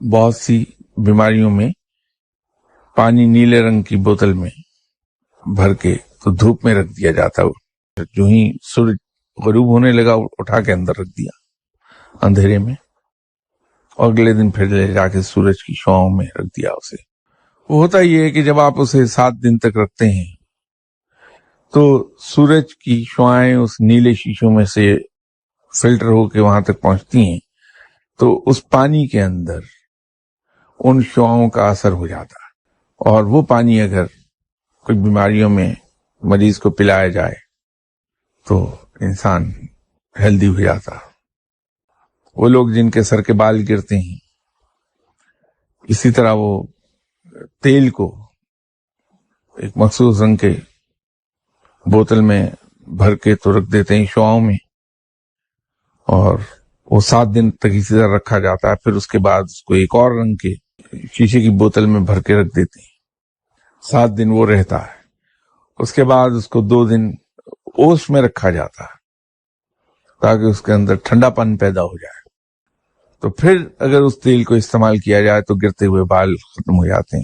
بہت سی بیماریوں میں پانی نیلے رنگ کی بوتل میں بھر کے تو دھوپ میں رکھ دیا جاتا ہے، جو ہی سورج غروب ہونے لگا اٹھا کے اندر رکھ دیا اندھیرے میں، اور اگلے دن پھر لے جا کے سورج کی شعاؤں میں رکھ دیا اسے۔ وہ ہوتا یہ ہے کہ جب آپ اسے 7 دن تک رکھتے ہیں تو سورج کی شعائیں اس نیلے شیشوں میں سے فلٹر ہو کے وہاں تک پہنچتی ہیں، تو اس پانی کے اندر ان شعاؤں کا اثر ہو جاتا ہے، اور وہ پانی اگر کچھ بیماریوں میں مریض کو پلایا جائے تو انسان ہیلدی ہو جاتا۔ وہ لوگ جن کے سر کے بال گرتے ہیں، اسی طرح وہ تیل کو ایک مخصوص رنگ کے بوتل میں بھر کے تو رکھ دیتے ہیں شعاؤں میں، اور وہ 7 دن تک اسی طرح رکھا جاتا ہے۔ پھر اس کے بعد اس کو ایک اور رنگ کے شیشے کی بوتل میں بھر کے رکھ دیتے ہیں، 7 دن وہ رہتا ہے۔ اس کے بعد اس کو 2 دن اوس میں رکھا جاتا ہے تاکہ اس کے اندر ٹھنڈا پن پیدا ہو جائے، تو پھر اگر اس تیل کو استعمال کیا جائے تو گرتے ہوئے بال ختم ہو جاتے ہیں۔